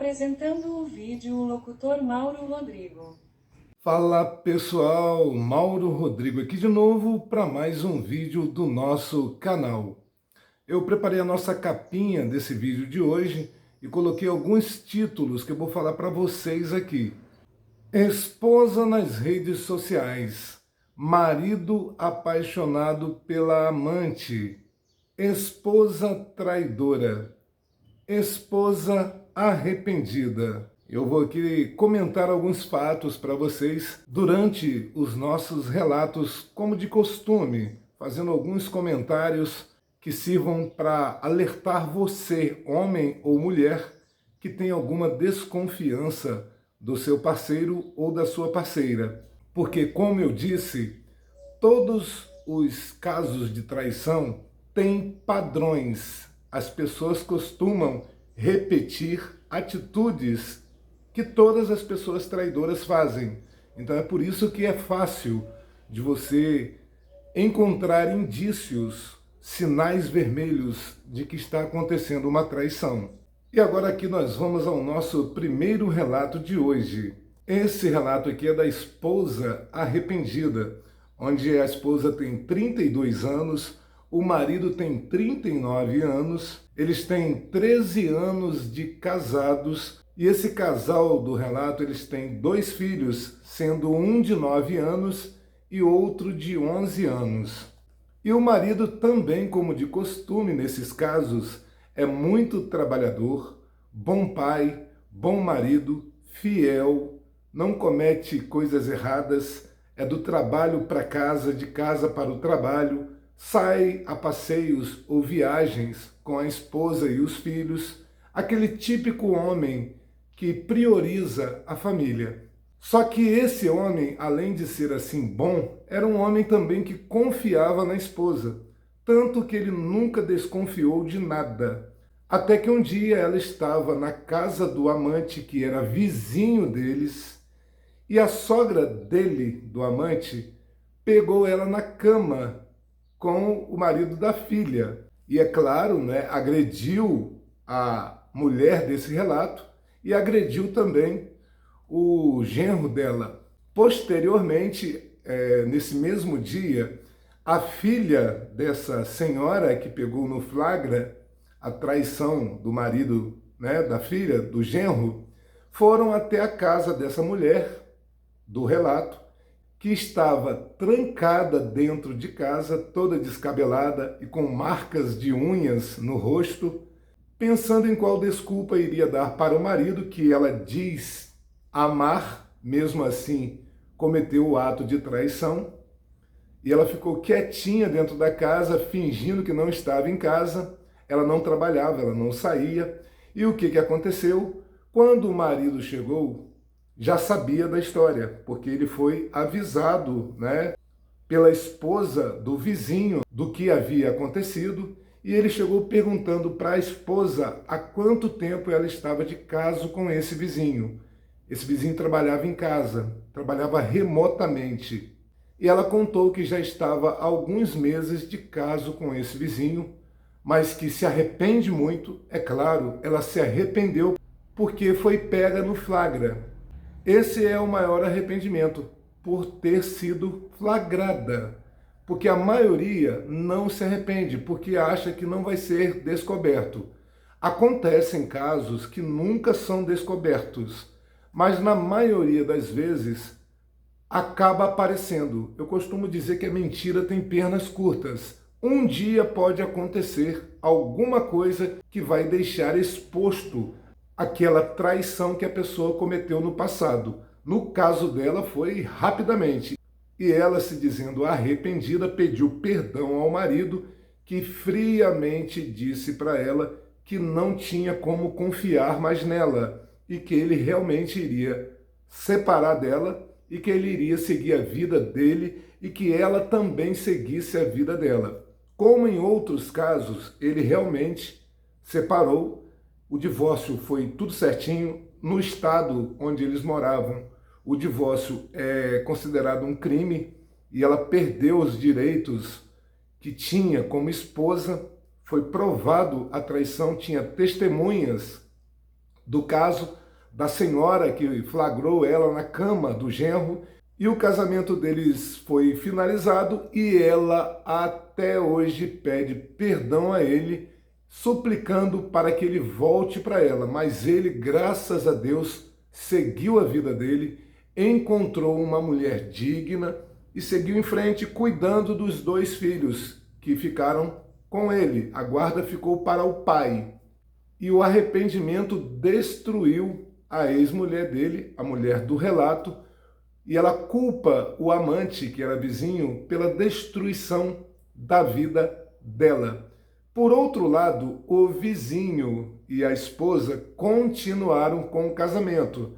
Apresentando o vídeo, o locutor Mauro Rodrigo. Fala pessoal, Mauro Rodrigo aqui de novo para mais um vídeo do nosso canal. Eu preparei a nossa capinha desse vídeo de hoje e coloquei alguns títulos que eu vou falar para vocês aqui. Esposa nas redes sociais, marido apaixonado pela amante, esposa traidora, esposa arrependida. Eu vou aqui comentar alguns fatos para vocês durante os nossos relatos, como de costume, fazendo alguns comentários que sirvam para alertar você, homem ou mulher, que tem alguma desconfiança do seu parceiro ou da sua parceira. Porque, como eu disse, todos os casos de traição têm padrões. As pessoas costumam repetir atitudes que todas as pessoas traidoras fazem. Então é por isso que é fácil de você encontrar indícios, sinais vermelhos de que está acontecendo uma traição. E agora aqui nós vamos ao nosso primeiro relato de hoje. Esse relato aqui é da esposa arrependida, onde a esposa tem 32 anos, o marido tem 39 anos, eles têm 13 anos de casados, e esse casal do relato, eles têm 2 filhos, sendo um de 9 anos e outro de 11 anos. E o marido também, como de costume nesses casos, é muito trabalhador, bom pai, bom marido, fiel, não comete coisas erradas, é do trabalho para casa, de casa para o trabalho, sai a passeios ou viagens com a esposa e os filhos, aquele típico homem que prioriza a família. Só que esse homem, além de ser assim bom, era um homem também que confiava na esposa, tanto que ele nunca desconfiou de nada. Até que um dia ela estava na casa do amante, que era vizinho deles, e a sogra dele, do amante, pegou ela na cama com o marido da filha. E é claro, né, agrediu a mulher desse relato e agrediu também o genro dela. Posteriormente, nesse mesmo dia, a filha dessa senhora que pegou no flagra a traição do marido, né, da filha, do genro, foram até a casa dessa mulher do relato, que estava trancada dentro de casa, toda descabelada e com marcas de unhas no rosto, pensando em qual desculpa iria dar para o marido, que ela diz amar, mesmo assim cometeu o ato de traição, e ela ficou quietinha dentro da casa, fingindo que não estava em casa, ela não trabalhava, ela não saía, e o que aconteceu? Quando o marido chegou, já sabia da história, porque ele foi avisado, né, pela esposa do vizinho do que havia acontecido, e ele chegou perguntando para a esposa há quanto tempo ela estava de caso com esse vizinho. Esse vizinho trabalhava em casa, trabalhava remotamente. E ela contou que já estava há alguns meses de caso com esse vizinho, mas que se arrepende muito. É claro, ela se arrependeu porque foi pega no flagra. Esse é o maior arrependimento, por ter sido flagrada. Porque a maioria não se arrepende, porque acha que não vai ser descoberto. Acontecem casos que nunca são descobertos, mas na maioria das vezes acaba aparecendo. Eu costumo dizer que a mentira tem pernas curtas. Um dia pode acontecer alguma coisa que vai deixar exposto aquela traição que a pessoa cometeu no passado. No caso dela foi rapidamente. E ela, se dizendo arrependida, pediu perdão ao marido, que friamente disse para ela que não tinha como confiar mais nela e que ele realmente iria separar dela e que ele iria seguir a vida dele e que ela também seguisse a vida dela. Como em outros casos, ele realmente separou, o divórcio foi tudo certinho no estado onde eles moravam. O divórcio é considerado um crime e ela perdeu os direitos que tinha como esposa. Foi provado a traição, tinha testemunhas do caso da senhora que flagrou ela na cama do genro, e o casamento deles foi finalizado e ela até hoje pede perdão a ele, suplicando para que ele volte para ela. Mas ele, graças a Deus, seguiu a vida dele, encontrou uma mulher digna e seguiu em frente cuidando dos 2 filhos que ficaram com ele. A guarda ficou para o pai. E o arrependimento destruiu a ex-mulher dele, a mulher do relato, e ela culpa o amante, que era vizinho, pela destruição da vida dela. Por outro lado, o vizinho e a esposa continuaram com o casamento.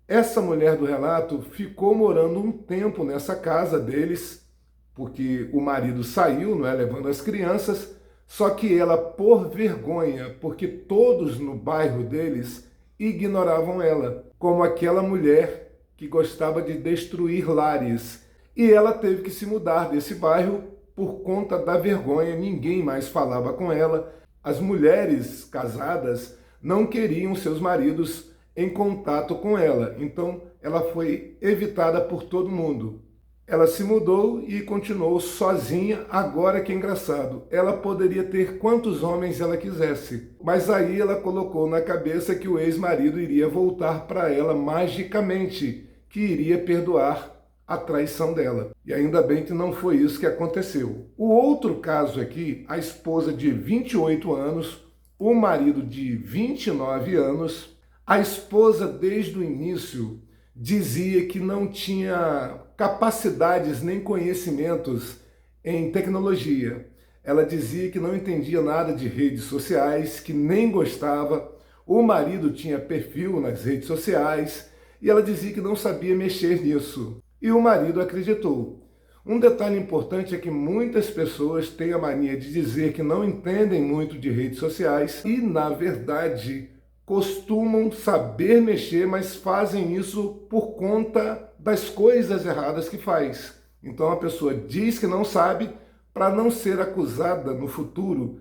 Essa mulher do relato ficou morando um tempo nessa casa deles, porque o marido saiu, não é, levando as crianças, só que ela, por vergonha, porque todos no bairro deles ignoravam ela, como aquela mulher que gostava de destruir lares. E ela teve que se mudar desse bairro por conta da vergonha, ninguém mais falava com ela. As mulheres casadas não queriam seus maridos em contato com ela, então ela foi evitada por todo mundo. Ela se mudou e continuou sozinha. Agora que é engraçado, ela poderia ter quantos homens ela quisesse, mas aí ela colocou na cabeça que o ex-marido iria voltar para ela magicamente, que iria perdoar a traição dela. E ainda bem que não foi isso que aconteceu. O outro caso aqui, a esposa de 28 anos, o marido de 29 anos. A esposa, desde o início, dizia que não tinha capacidades nem conhecimentos em tecnologia. Ela dizia que não entendia nada de redes sociais, que nem gostava. O marido tinha perfil nas redes sociais e ela dizia que não sabia mexer nisso. E o marido acreditou. Um detalhe importante é que muitas pessoas têm a mania de dizer que não entendem muito de redes sociais e, na verdade, costumam saber mexer, mas fazem isso por conta das coisas erradas que faz. Então a pessoa diz que não sabe para não ser acusada no futuro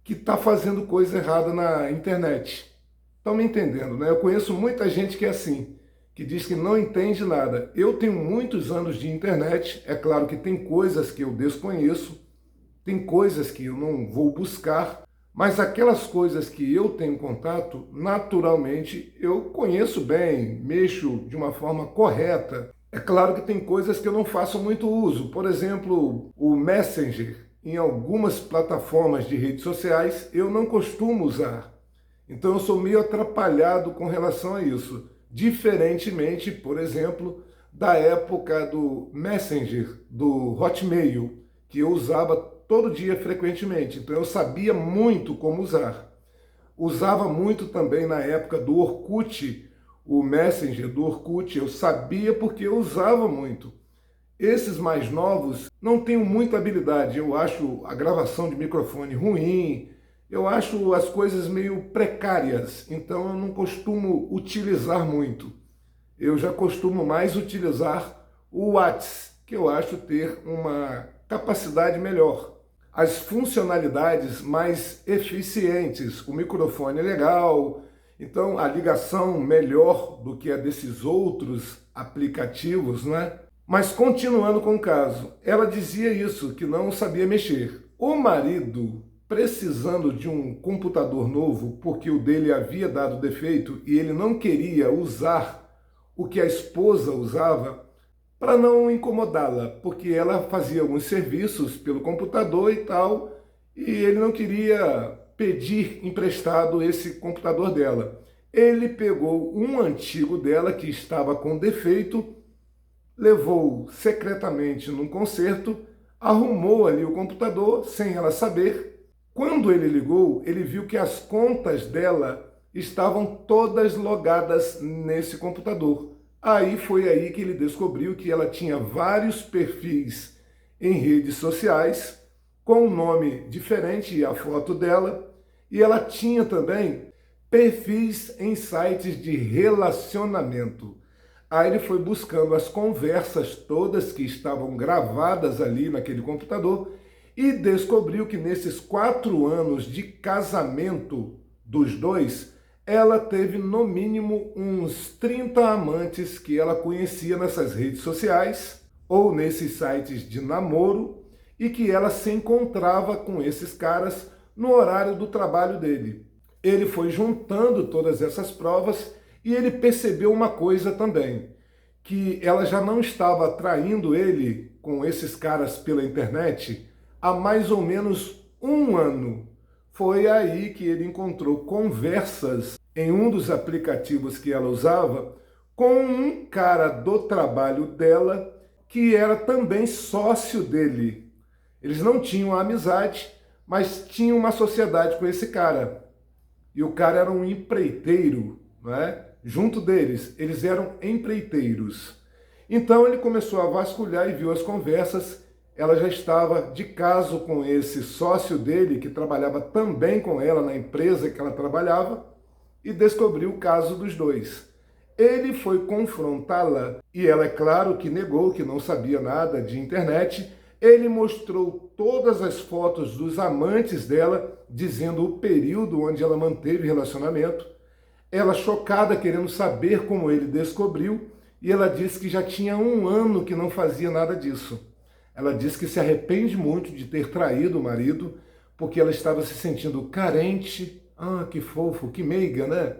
que está fazendo coisa errada na internet. Estão me entendendo, né? Eu conheço muita gente que é assim, que diz que não entende nada. Eu tenho muitos anos de internet, é claro que tem coisas que eu desconheço, tem coisas que eu não vou buscar, mas aquelas coisas que eu tenho contato, naturalmente, eu conheço bem, mexo de uma forma correta. É claro que tem coisas que eu não faço muito uso. Por exemplo, o Messenger, em algumas plataformas de redes sociais, eu não costumo usar. Então eu sou meio atrapalhado com relação a isso. Diferentemente, por exemplo, da época do Messenger, do Hotmail, que eu usava todo dia frequentemente, então eu sabia muito como usar. Usava muito também na época do Orkut, o Messenger do Orkut, eu sabia porque eu usava muito. Esses mais novos não tenho muita habilidade, eu acho a gravação de microfone ruim, eu acho as coisas meio precárias, então eu não costumo utilizar muito. Eu já costumo mais utilizar o WhatsApp, que eu acho ter uma capacidade melhor. As funcionalidades mais eficientes, o microfone é legal, então a ligação melhor do que a desses outros aplicativos, né? Mas continuando com o caso, ela dizia isso, que não sabia mexer. O marido, precisando de um computador novo, porque o dele havia dado defeito e ele não queria usar o que a esposa usava, para não incomodá-la, porque ela fazia alguns serviços pelo computador e tal, e ele não queria pedir emprestado esse computador dela. Ele pegou um antigo dela que estava com defeito, levou secretamente num concerto, arrumou ali o computador sem ela saber. Quando ele ligou, ele viu que as contas dela estavam todas logadas nesse computador. Aí foi aí que ele descobriu que ela tinha vários perfis em redes sociais, com um nome diferente e a foto dela, e ela tinha também perfis em sites de relacionamento. Aí ele foi buscando as conversas todas que estavam gravadas ali naquele computador e descobriu que nesses 4 anos de casamento dos dois, ela teve no mínimo uns 30 amantes que ela conhecia nessas redes sociais ou nesses sites de namoro e que ela se encontrava com esses caras no horário do trabalho dele. Ele foi juntando todas essas provas e ele percebeu uma coisa também, que ela já não estava traindo ele com esses caras pela internet há mais ou menos um ano. Foi aí que ele encontrou conversas em um dos aplicativos que ela usava com um cara do trabalho dela que era também sócio dele. Eles não tinham amizade, mas tinham uma sociedade com esse cara. E o cara era um empreiteiro, né? Junto deles, eles eram empreiteiros. Então ele começou a vasculhar e viu as conversas. Ela já estava de caso com esse sócio dele, que trabalhava também com ela na empresa que ela trabalhava, e descobriu o caso dos dois. Ele foi confrontá-la e ela, é claro, que negou, que não sabia nada de internet. Ele mostrou todas as fotos dos amantes dela, dizendo o período onde ela manteve relacionamento. Ela, chocada, querendo saber como ele descobriu, e ela disse que já tinha um ano que não fazia nada disso. Ela disse que se arrepende muito de ter traído o marido, porque ela estava se sentindo carente. Ah, que fofo, que meiga, né?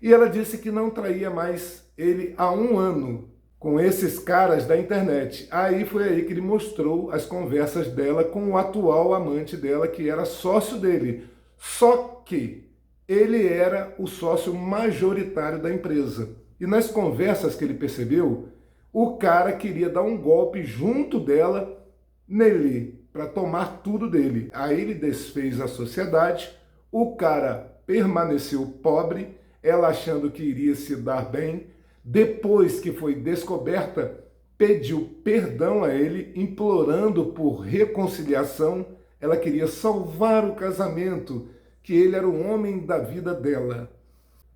E ela disse que não traía mais ele há um ano com esses caras da internet. Aí foi aí que ele mostrou as conversas dela com o atual amante dela, que era sócio dele. Só que ele era o sócio majoritário da empresa. E nas conversas que ele percebeu, o cara queria dar um golpe junto dela nele, para tomar tudo dele. Aí ele desfez a sociedade, o cara permaneceu pobre, ela achando que iria se dar bem. Depois que foi descoberta, pediu perdão a ele, implorando por reconciliação. Ela queria salvar o casamento, que ele era o homem da vida dela.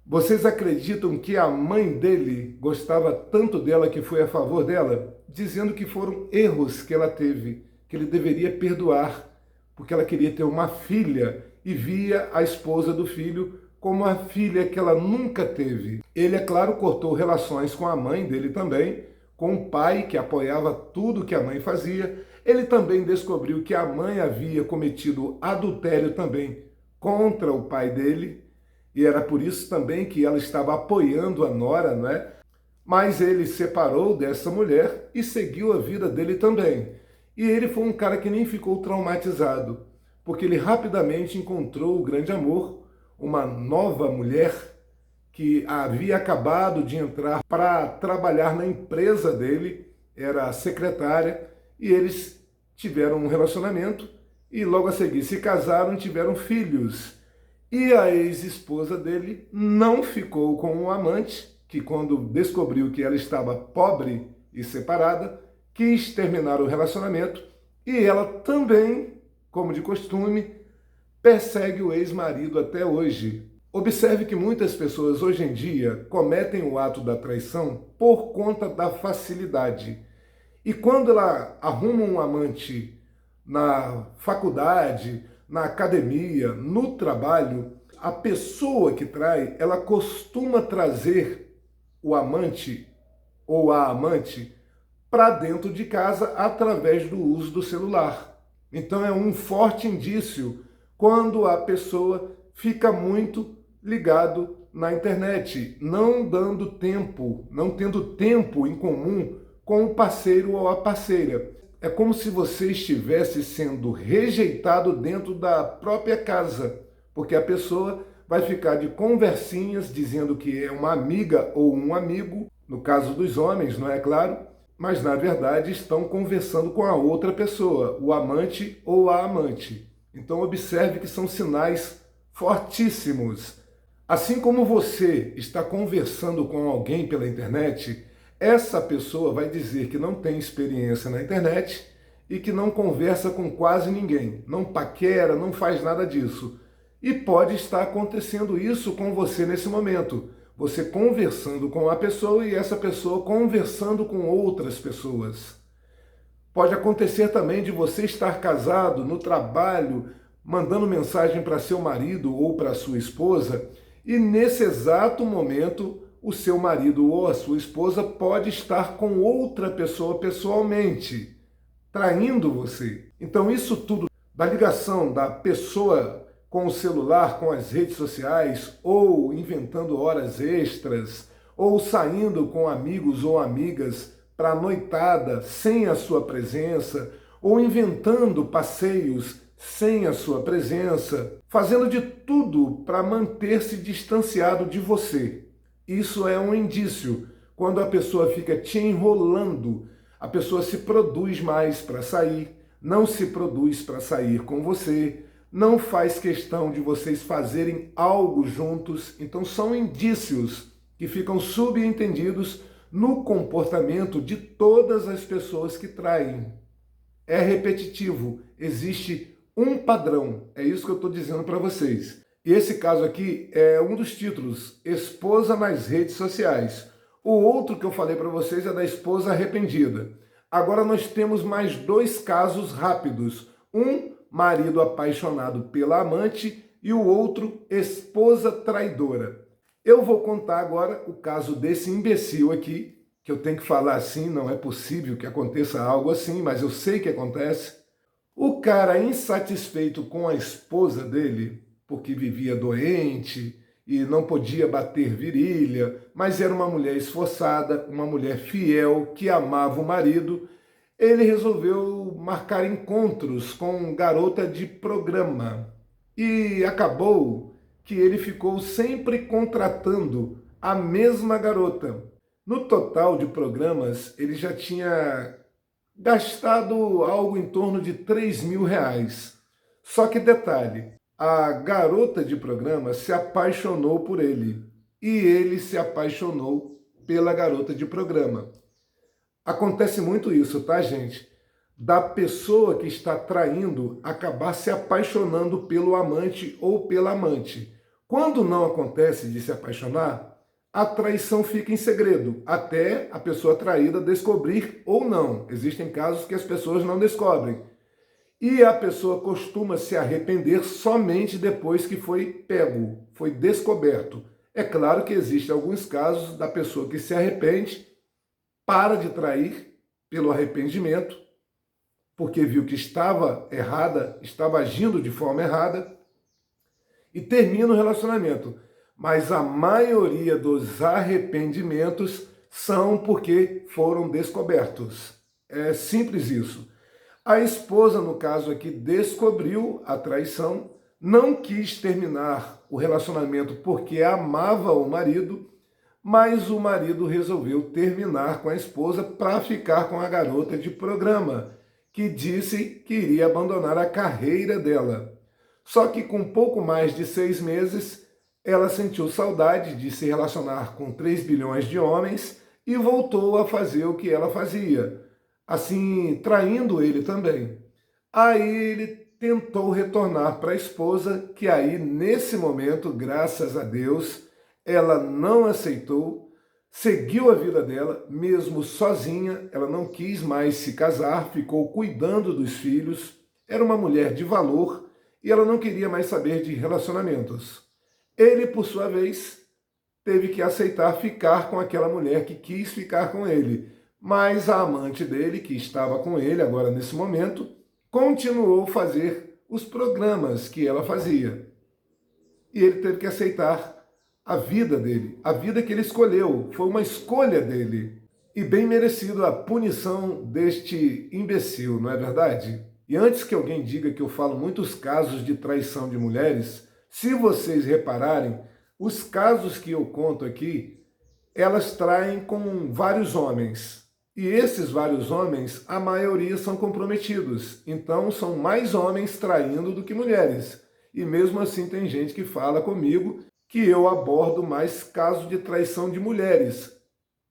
Vocês acreditam que a mãe dele gostava tanto dela que foi a favor dela? Dizendo que foram erros que ela teve, que ele deveria perdoar, porque ela queria ter uma filha e via a esposa do filho como a filha que ela nunca teve. Ele, é claro, cortou relações com a mãe dele também, com o pai que apoiava tudo que a mãe fazia. Ele também descobriu que a mãe havia cometido adultério também contra o pai dele, e era por isso também que ela estava apoiando a nora, não é? Mas ele separou dessa mulher e seguiu a vida dele também. E ele foi um cara que nem ficou traumatizado, porque ele rapidamente encontrou o grande amor, uma nova mulher que havia acabado de entrar para trabalhar na empresa dele, era secretária, e eles tiveram um relacionamento e logo a seguir se casaram e tiveram filhos. E a ex-esposa dele não ficou com o amante, que quando descobriu que ela estava pobre e separada, quis terminar o relacionamento, e ela também, como de costume, persegue o ex-marido até hoje. Observe que muitas pessoas hoje em dia cometem o ato da traição por conta da facilidade. E quando ela arruma um amante na faculdade, na academia, no trabalho, a pessoa que trai, ela costuma trazer o amante ou a amante para dentro de casa através do uso do celular. Então é um forte indício quando a pessoa fica muito ligado na internet, não dando tempo, não tendo tempo em comum com o parceiro ou a parceira. É como se você estivesse sendo rejeitado dentro da própria casa, porque a pessoa vai ficar de conversinhas dizendo que é uma amiga ou um amigo, no caso dos homens, não é claro, mas na verdade estão conversando com a outra pessoa, o amante ou a amante. Então observe que são sinais fortíssimos. Assim como você está conversando com alguém pela internet, essa pessoa vai dizer que não tem experiência na internet e que não conversa com quase ninguém, não paquera, não faz nada disso. E pode estar acontecendo isso com você nesse momento. Você conversando com a pessoa e essa pessoa conversando com outras pessoas. Pode acontecer também de você estar casado no trabalho, mandando mensagem para seu marido ou para sua esposa, E nesse exato momento, o seu marido ou a sua esposa pode estar com outra pessoa pessoalmente, traindo você. Então isso tudo, da ligação da pessoa com o celular, com as redes sociais, ou inventando horas extras, ou saindo com amigos ou amigas para a noitada sem a sua presença, ou inventando passeios sem a sua presença, fazendo de tudo para manter-se distanciado de você. Isso é um indício. Quando a pessoa fica te enrolando, a pessoa se produz mais para sair, não se produz para sair com você, não faz questão de vocês fazerem algo juntos. Então são indícios que ficam subentendidos no comportamento de todas as pessoas que traem. É repetitivo, existe um padrão, é isso que eu estou dizendo para vocês. E esse caso aqui é um dos títulos, Esposa nas redes sociais. O outro que eu falei para vocês é da esposa arrependida. Agora nós temos mais dois casos rápidos. Um, marido apaixonado pela amante, e o outro, esposa traidora. Eu vou contar agora o caso desse imbecil aqui, que eu tenho que falar assim, não é possível que aconteça algo assim, mas eu sei que acontece. O cara insatisfeito com a esposa dele, porque vivia doente e não podia bater virilha, mas era uma mulher esforçada, uma mulher fiel, que amava o marido, ele resolveu marcar encontros com garota de programa. E acabou que ele ficou sempre contratando a mesma garota. No total de programas, ele já tinha gastado algo em torno de R$ 3.000. Só que detalhe, a garota de programa se apaixonou por ele e ele se apaixonou pela garota de programa. Acontece muito isso, tá, gente? Da pessoa que está traindo acabar se apaixonando pelo amante ou pela amante. Quando não acontece de se apaixonar, a traição fica em segredo, até a pessoa traída descobrir ou não. Existem casos que as pessoas não descobrem. E a pessoa costuma se arrepender somente depois que foi pego, foi descoberto. É claro que existem alguns casos da pessoa que se arrepende, para de trair pelo arrependimento, porque viu que estava errada, estava agindo de forma errada, e termina o relacionamento. Mas a maioria dos arrependimentos são porque foram descobertos. É simples isso. A esposa, no caso aqui, descobriu a traição, não quis terminar o relacionamento porque amava o marido, mas o marido resolveu terminar com a esposa para ficar com a garota de programa, que disse que iria abandonar a carreira dela. Só que com pouco mais de 6 meses, ela sentiu saudade de se relacionar com 3 bilhões de homens e voltou a fazer o que ela fazia, assim, traindo ele também. Aí ele tentou retornar para a esposa, que aí, nesse momento, graças a Deus, ela não aceitou, seguiu a vida dela, mesmo sozinha, ela não quis mais se casar, ficou cuidando dos filhos, era uma mulher de valor e ela não queria mais saber de relacionamentos. Ele, por sua vez, teve que aceitar ficar com aquela mulher que quis ficar com ele, mas a amante dele, que estava com ele agora nesse momento, continuou a fazer os programas que ela fazia. E ele teve que aceitar a vida dele, a vida que ele escolheu, foi uma escolha dele. E bem merecido a punição deste imbecil, não é verdade? E antes que alguém diga que eu falo muitos casos de traição de mulheres, se vocês repararem, os casos que eu conto aqui, elas traem com vários homens. E esses vários homens, a maioria são comprometidos. Então são mais homens traindo do que mulheres. E mesmo assim tem gente que fala comigo que eu abordo mais casos de traição de mulheres.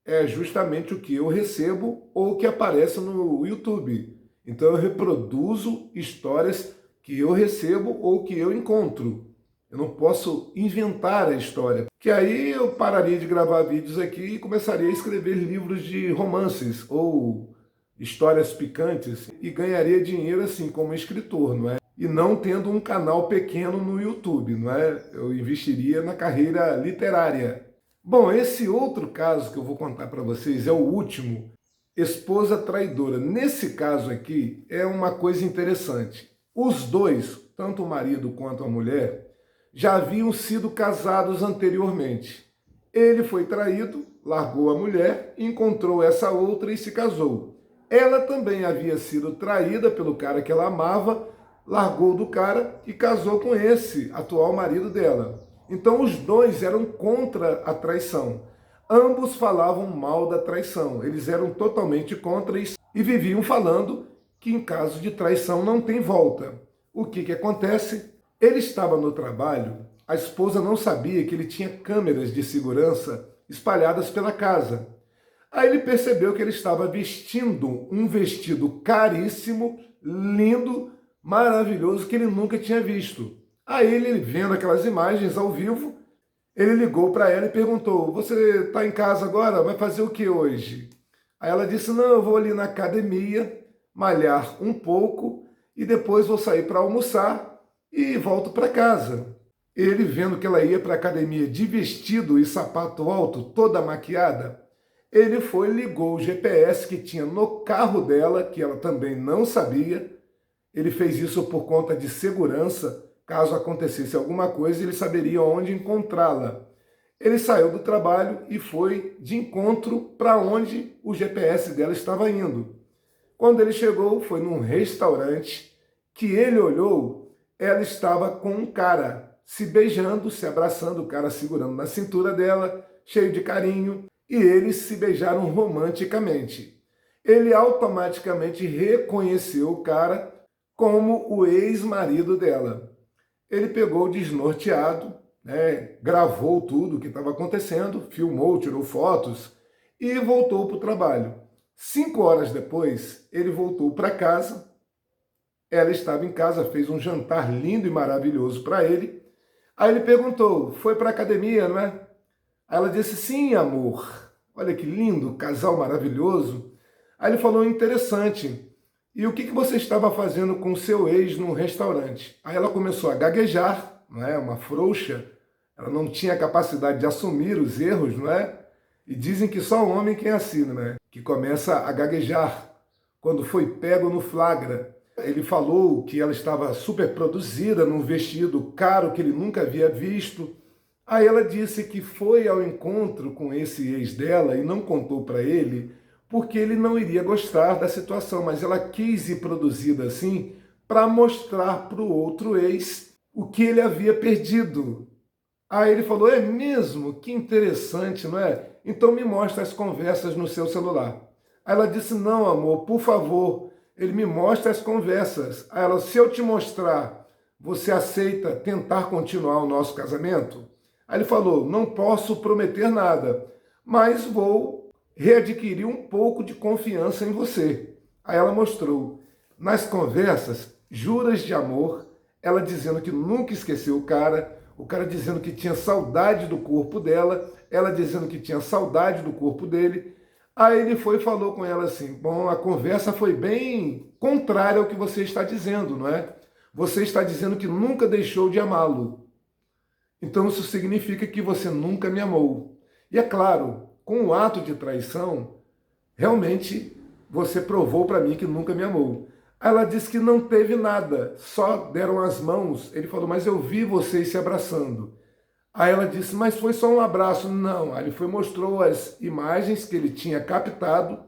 É justamente o que eu recebo ou que aparece no YouTube. Então eu reproduzo histórias que eu recebo ou que eu encontro. Eu não posso inventar a história. Que aí eu pararia de gravar vídeos aqui e começaria a escrever livros de romances ou histórias picantes e ganharia dinheiro assim como escritor, não é? e não tendo um canal pequeno no YouTube, não é? Eu investiria na carreira literária. Bom, esse outro caso que eu vou contar para vocês é o último, esposa traidora. Nesse caso aqui é uma coisa interessante. Os dois, tanto o marido quanto a mulher, já haviam sido casados anteriormente. Ele foi traído, largou a mulher, encontrou essa outra e se casou. Ela também havia sido traída pelo cara que ela amava, largou do cara e casou com esse atual marido dela. Então os dois eram contra a traição. Ambos falavam mal da traição. Eles eram totalmente contra isso e viviam falando que em caso de traição não tem volta. O que acontece? Ele estava no trabalho, a esposa não sabia que ele tinha câmeras de segurança espalhadas pela casa. Aí ele percebeu que ele estava vestindo um vestido caríssimo, lindo, maravilhoso, que ele nunca tinha visto. Aí ele, vendo aquelas imagens ao vivo, ele ligou para ela e perguntou: você está em casa agora? Vai fazer o que hoje? Aí ela disse: não, eu vou ali na academia, malhar um pouco e depois vou sair para almoçar e volto para casa. Ele, vendo que ela ia para a academia de vestido e sapato alto, toda maquiada, ele foi e ligou o GPS que tinha no carro dela, que ela também não sabia. Ele fez isso por conta de segurança. Caso acontecesse alguma coisa, ele saberia onde encontrá-la. Ele saiu do trabalho e foi de encontro para onde o GPS dela estava indo. Quando ele chegou, foi num restaurante que ele olhou, ela estava com um cara se beijando, se abraçando, o cara segurando na cintura dela, cheio de carinho, e eles se beijaram romanticamente. Ele automaticamente reconheceu o cara como o ex-marido dela. Ele pegou desnorteado, gravou tudo o que estava acontecendo, filmou, tirou fotos e voltou para o trabalho. 5 horas depois, ele voltou para casa, ela estava em casa, fez um jantar lindo e maravilhoso para ele. Aí ele perguntou: foi para a academia, não é? Aí ela disse: sim, amor. Olha que lindo, casal maravilhoso. Aí ele falou: interessante. E o que você estava fazendo com seu ex no restaurante? Aí ela começou a gaguejar, não é? Uma frouxa. Ela não tinha capacidade de assumir os erros, não é? E dizem que só o homem que é assim, não é? Que começa a gaguejar quando foi pego no flagra. Ele falou que ela estava super produzida num vestido caro que ele nunca havia visto. Aí ela disse que foi ao encontro com esse ex dela e não contou para ele porque ele não iria gostar da situação, mas ela quis ir produzida assim para mostrar para o outro ex o que ele havia perdido. Aí ele falou: é mesmo? Que interessante, não é? Então me mostra as conversas no seu celular. Aí ela disse: não, amor, por favor, ele me mostra as conversas. Aí ela: se eu te mostrar, você aceita tentar continuar o nosso casamento? Aí ele falou: não posso prometer nada, mas vou readquirir um pouco de confiança em você. Aí ela mostrou nas conversas juras de amor, ela dizendo que nunca esqueceu o cara dizendo que tinha saudade do corpo dela, ela dizendo que tinha saudade do corpo dele. Aí ele foi e falou com ela assim: bom, a conversa foi bem contrária ao que você está dizendo, não é? Você está dizendo que nunca deixou de amá-lo. Então isso significa que você nunca me amou. E é claro, com o ato de traição, realmente você provou para mim que nunca me amou. Ela disse que não teve nada, só deram as mãos. Ele falou: mas eu vi vocês se abraçando. Aí ela disse: mas foi só um abraço. Não, aí ele foi, mostrou as imagens que ele tinha captado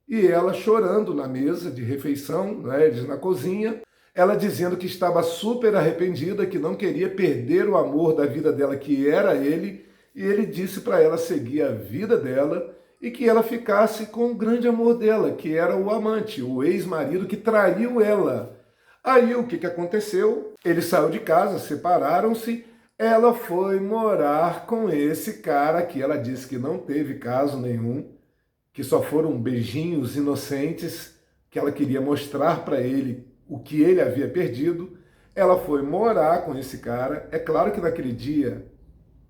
e ela chorando na mesa de refeição, né, eles na cozinha, ela dizendo que estava super arrependida, que não queria perder o amor da vida dela, que era ele, e ele disse para ela seguir a vida dela e que ela ficasse com o grande amor dela, que era o amante, o ex-marido que traiu ela. Aí o que aconteceu? Ele saiu de casa, separaram-se, ela foi morar com esse cara que ela disse que não teve caso nenhum, que só foram beijinhos inocentes, que ela queria mostrar para ele o que ele havia perdido. Ela foi morar com esse cara. É claro que naquele dia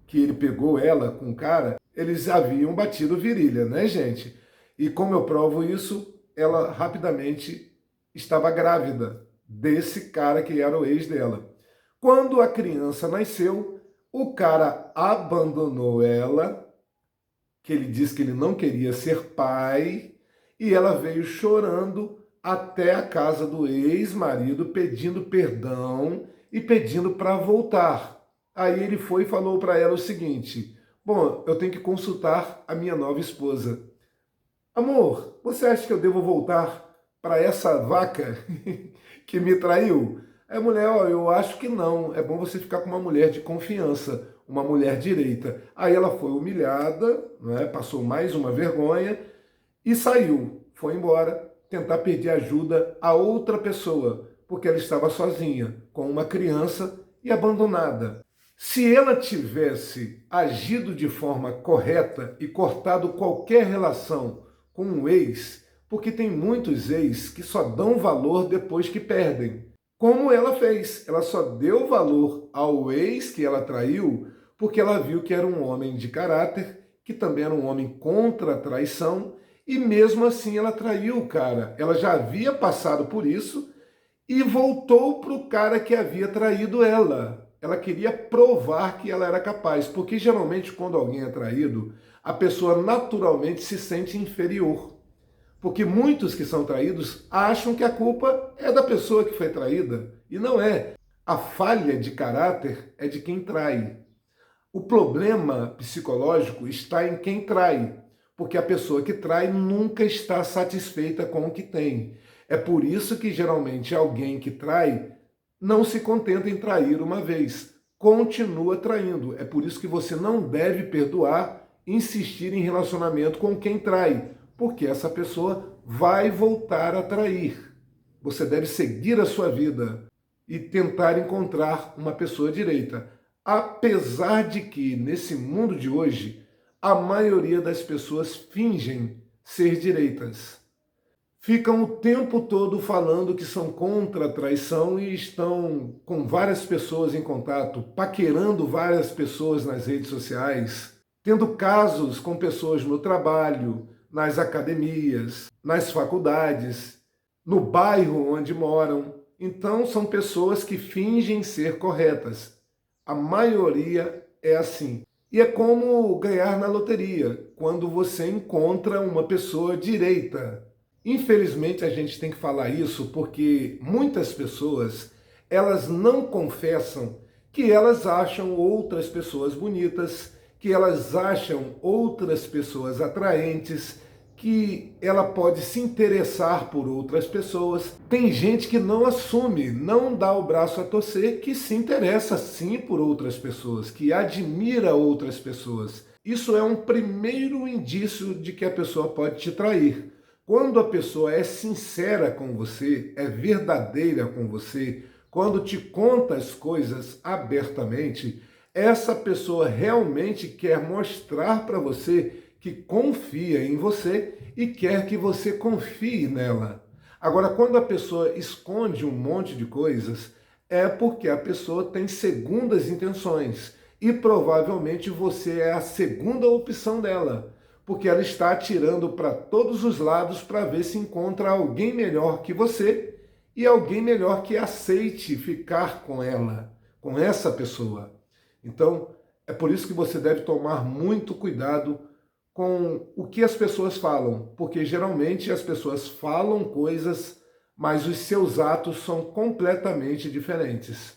que ele pegou ela com o cara, eles haviam batido virilha, né, gente? E como eu provo isso, ela rapidamente estava grávida. desse cara que era o ex dela. Quando a criança nasceu, o cara abandonou ela, que ele disse que ele não queria ser pai, e ela veio chorando até a casa do ex-marido, pedindo perdão e pedindo para voltar. Aí ele foi e falou para ela o seguinte: bom, eu tenho que consultar a minha nova esposa. Amor, você acha que eu devo voltar para essa vaca que me traiu? Aí a mulher, ó, eu acho que não. É bom você ficar com uma mulher de confiança, uma mulher direita. Aí ela foi humilhada, né, passou mais uma vergonha e saiu. Foi embora tentar pedir ajuda a outra pessoa, porque ela estava sozinha, com uma criança e abandonada. Se ela tivesse agido de forma correta e cortado qualquer relação com um ex, porque tem muitos ex que só dão valor depois que perdem. Como ela fez, ela só deu valor ao ex que ela traiu porque ela viu que era um homem de caráter, que também era um homem contra a traição, e mesmo assim ela traiu o cara. Ela já havia passado por isso e voltou para o cara que havia traído ela. Ela queria provar que ela era capaz, porque geralmente quando alguém é traído, a pessoa naturalmente se sente inferior. Porque muitos que são traídos acham que a culpa é da pessoa que foi traída, e não é. A falha de caráter é de quem trai. O problema psicológico está em quem trai, porque a pessoa que trai nunca está satisfeita com o que tem. É por isso que geralmente alguém que trai não se contenta em trair uma vez, continua traindo. É por isso que você não deve perdoar, insistir em relacionamento com quem trai, porque essa pessoa vai voltar a trair. Você deve seguir a sua vida e tentar encontrar uma pessoa direita. Apesar de que, nesse mundo de hoje, a maioria das pessoas fingem ser direitas. Ficam o tempo todo falando que são contra a traição e estão com várias pessoas em contato, paquerando várias pessoas nas redes sociais, tendo casos com pessoas no trabalho, nas academias, nas faculdades, no bairro onde moram. Então, são pessoas que fingem ser corretas. A maioria é assim. E é como ganhar na loteria, quando você encontra uma pessoa direita. Infelizmente, a gente tem que falar isso porque muitas pessoas, elas não confessam que elas acham outras pessoas bonitas, que elas acham outras pessoas atraentes, que ela pode se interessar por outras pessoas. Tem gente que não assume, não dá o braço a torcer, que se interessa sim por outras pessoas, que admira outras pessoas. Isso é um primeiro indício de que a pessoa pode te trair. Quando a pessoa é sincera com você, é verdadeira com você, quando te conta as coisas abertamente, essa pessoa realmente quer mostrar para você que confia em você e quer que você confie nela. Agora, quando a pessoa esconde um monte de coisas, é porque a pessoa tem segundas intenções e provavelmente você é a segunda opção dela, porque ela está atirando para todos os lados para ver se encontra alguém melhor que você e alguém melhor que aceite ficar com ela, com essa pessoa. Então, é por isso que você deve tomar muito cuidado com o que as pessoas falam, porque geralmente as pessoas falam coisas, mas os seus atos são completamente diferentes.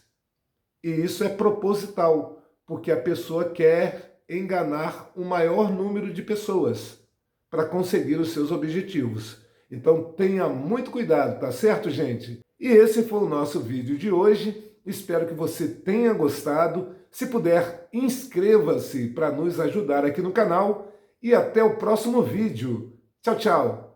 E isso é proposital, porque a pessoa quer enganar o maior número de pessoas para conseguir os seus objetivos. Então tenha muito cuidado, tá certo, gente? E esse foi o nosso vídeo de hoje. Espero que você tenha gostado. Se puder, inscreva-se para nos ajudar aqui no canal. E até o próximo vídeo. Tchau, tchau!